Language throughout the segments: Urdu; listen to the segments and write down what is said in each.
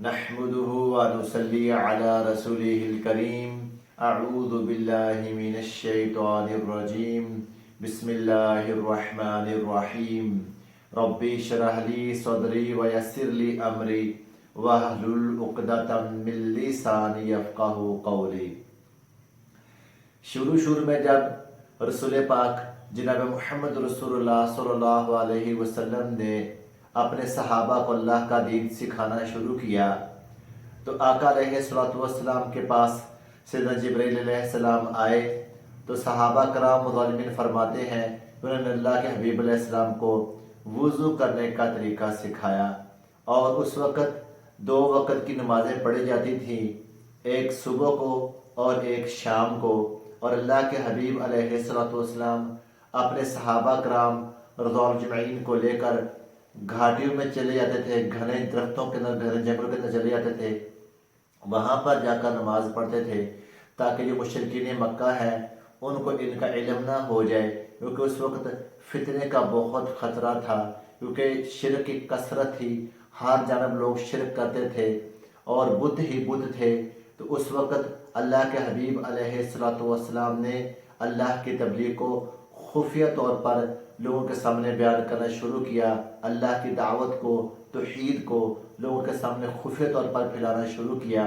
نحمده ونصلي على رسوله الكريم اعوذ بالله من الشيطان الرجيم بسم الله الرحمن الرحيم ربي اشرح لي صدري ويسر لي امري واحلل عقدة من لساني يفقهوا قولي۔ شروع میں جب رسول پاک جناب محمد رسول اللہ صلی اللہ علیہ وسلم نے اپنے صحابہ کو اللہ کا دین سکھانا شروع کیا تو آقا علیہ السلام کے پاس سیدنا جبرائیل علیہ السلام آئے تو صحابہ کرام مظالمین فرماتے ہیں انہوں نے اللہ کے حبیب علیہ السلام کو وضو کرنے کا طریقہ سکھایا، اور اس وقت 2 وقت کی نمازیں پڑھی جاتی تھیں، ایک صبح کو اور ایک شام کو، اور اللہ کے حبیب علیہ السلام اپنے صحابہ کرام رضوان اجمعین کو لے کر گھاٹیوں میں چلے جاتے تھے، گھنے درختوں کے اندر، گھنے جنگلوں کے اندر چلے جاتے تھے، وہاں پر جا کر نماز پڑھتے تھے تاکہ جو مشرکین مکہ ہیں ان کو ان کا علم نہ ہو جائے، کیونکہ اس وقت فتنے کا بہت خطرہ تھا، کیونکہ شرک کی کثرت تھی، ہر جانب لوگ شرک کرتے تھے اور بت ہی بت تھے۔ تو اس وقت اللہ کے حبیب علیہ السلام نے اللہ کی تبلیغ کو خفیہ طور پر لوگوں کے سامنے بیان کرنا شروع کیا، اللہ کی دعوت کو، توحید کو لوگوں کے سامنے خفیہ طور پر پھیلانا شروع کیا،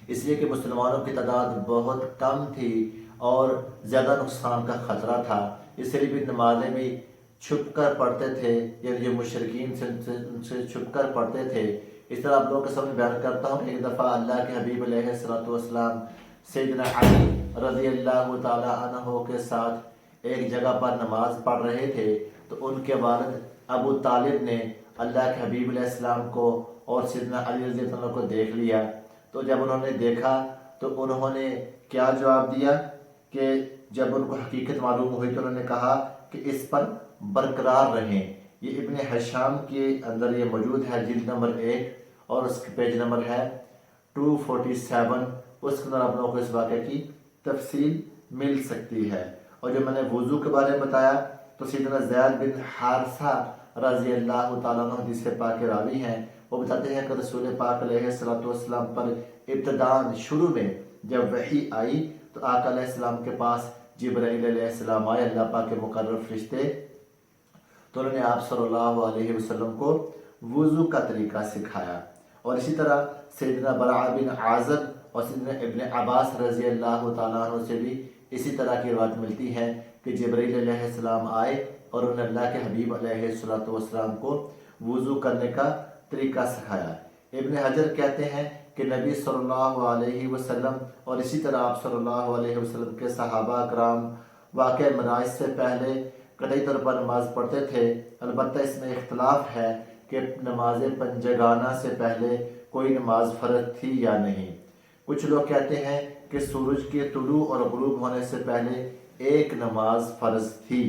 اس لیے کہ مسلمانوں کی تعداد بہت کم تھی اور زیادہ نقصان کا خطرہ تھا، اس لیے بھی نمازیں بھی چھپ کر پڑھتے تھے، یعنی جو مشرکین سے چھپ کر پڑھتے تھے۔ اس طرح آپ لوگوں کے سامنے بیان کرتا ہوں، ایک دفعہ اللہ کے حبیب علیہ السلام سیدنا علی رضی اللہ تعالی عنہ کے ساتھ ایک جگہ پر نماز پڑھ رہے تھے تو ان کے والد ابو طالب نے اللہ کے حبیب علیہ السلام کو اور سیدنا علی رضی اللہ عنہ کو دیکھ لیا، تو جب انہوں نے دیکھا تو انہوں نے کیا جواب دیا کہ جب ان کو حقیقت معلوم ہوئی تو انہوں نے کہا کہ اس پر برقرار رہیں۔ یہ ابن حشام کے اندر یہ موجود ہے، جلد نمبر 1 اور اس کے پیج نمبر ہے 247، اس کے اندر آپ لوگوں کو اس واقعے کی تفصیل مل سکتی ہے۔ اور جو میں نے وضو کے بارے میں بتایا تو سیدنا زید بن حارثہ رضی اللہ تعالیٰ عنہ حدیث پاک کے راوی ہیں، وہ بتاتے ہیں کہ رسول پاک علیہ السلام پر ابتداءً شروع میں جب وحی آئی تو آقا علیہ السلام کے پاس جبرائیل علیہ السلام آئے، اللہ پاک کے مقرر فرشتے، تو انہوں نے آپ صلی اللہ علیہ وسلم کو وضو کا طریقہ سکھایا۔ اور اسی طرح سیدنا براء بن عازب اور سیدنا ابن عباس رضی اللہ تعالیٰ عنہ سے بھی اسی طرح کی روایت ملتی ہے کہ جبرائیل علیہ السلام آئے اور انہوں نے اللہ کے حبیب علیہ السلام کو وضو کرنے کا طریقہ سکھایا۔ ابن حجر کہتے ہیں کہ نبی صلی اللہ علیہ وسلم اور اسی طرح آپ صلی اللہ علیہ وسلم کے صحابہ کرام واقع معراج سے پہلے قطعی طور پر نماز پڑھتے تھے، البتہ اس میں اختلاف ہے کہ نماز پنجگانہ سے پہلے کوئی نماز فرض تھی یا نہیں۔ کچھ لوگ کہتے ہیں کہ سورج کے طلوع اور غروب ہونے سے پہلے ایک نماز فرض تھی،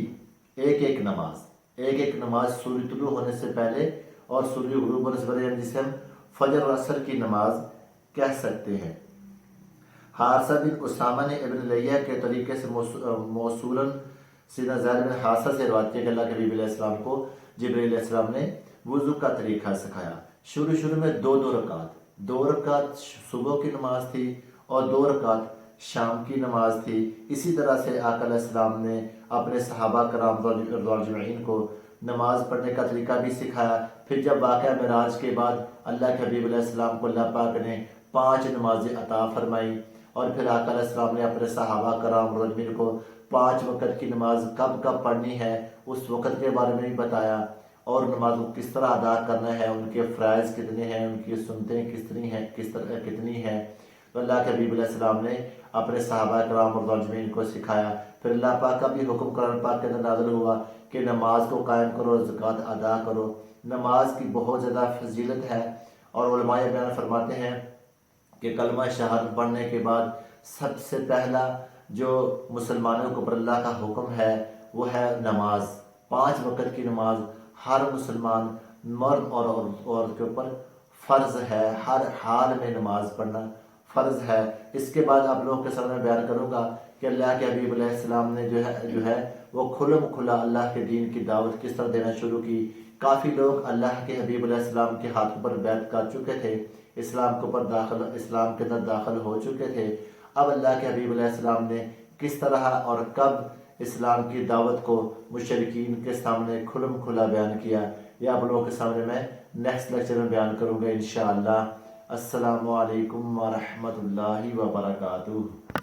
ایک نماز سورج طلوع ہونے سے پہلے اور سورج غروب ہونے سے پہلے، جسے ہم فجر اور عصر کی نماز کہہ سکتے ہیں۔ حارثہ بن اسامہ نے ابن لیہ کے طریقے سے موصولاً سیدنا زید بن حارثہ سے روایت کیا کہ اللہ کے حبیب علیہ السلام کو جبرائیل علیہ السلام نے وضو کا طریقہ سکھایا۔ شروع میں 2 رکعت صبح کی نماز تھی اور 2 رکعت شام کی نماز تھی۔ اسی طرح سے آقا علیہ السلام نے اپنے صحابہ کرام رضوان اجمعین کو نماز پڑھنے کا طریقہ بھی سکھایا۔ پھر جب واقعہ معراج کے بعد اللہ کے حبیب علیہ السلام کو اللہ پاک نے 5 نمازیں عطا فرمائی، اور پھر آقا علیہ السلام نے اپنے صحابہ کرام رضوان اجمعین کو 5 وقت کی نماز کب پڑھنی ہے اس وقت کے بارے میں بھی بتایا، اور نماز کو کس طرح ادا کرنا ہے، ان کے فرائض کتنے ہیں، ان کی سنتیں کتنی ہیں۔ تو اللہ کے حبیب علیہ السلام نے اپنے صحابہ کرام اور رضوان اجمعین کو سکھایا۔ پھر اللہ پاک کا بھی حکم قرآن پاک کے اندر نازل ہوا کہ نماز کو قائم کرو اور زکوٰۃ ادا کرو۔ نماز کی بہت زیادہ فضیلت ہے، اور علماء بیان فرماتے ہیں کہ کلمہ شہادت پڑھنے کے بعد سب سے پہلا جو مسلمانوں کے اوپر اللہ کا حکم ہے وہ ہے نماز۔ 5 وقت کی نماز ہر مسلمان مرد اور عورت کے اوپر فرض ہے، ہر حال میں نماز پڑھنا فرض ہے۔ اس کے بعد آپ لوگوں کے سامنے بیان کروں گا کہ اللہ کے حبیب علیہ السلام نے جو ہے وہ کھلا اللہ کے دین کی دعوت کس طرح دینا شروع کی، کافی لوگ اللہ کے حبیب علیہ السلام کے ہاتھوں پر بیعت کر چکے تھے، اسلام کے اندر داخل ہو چکے تھے۔ اب اللہ کے حبیب علیہ السلام نے کس طرح اور کب اسلام کی دعوت کو مشرکین کے سامنے کھلم کھلا بیان کیا، یہ آپ لوگوں کے سامنے میں نیکسٹ لیکچر میں بیان کروں گا انشاءاللہ۔ السلام علیکم ورحمۃ اللہ وبرکاتہ۔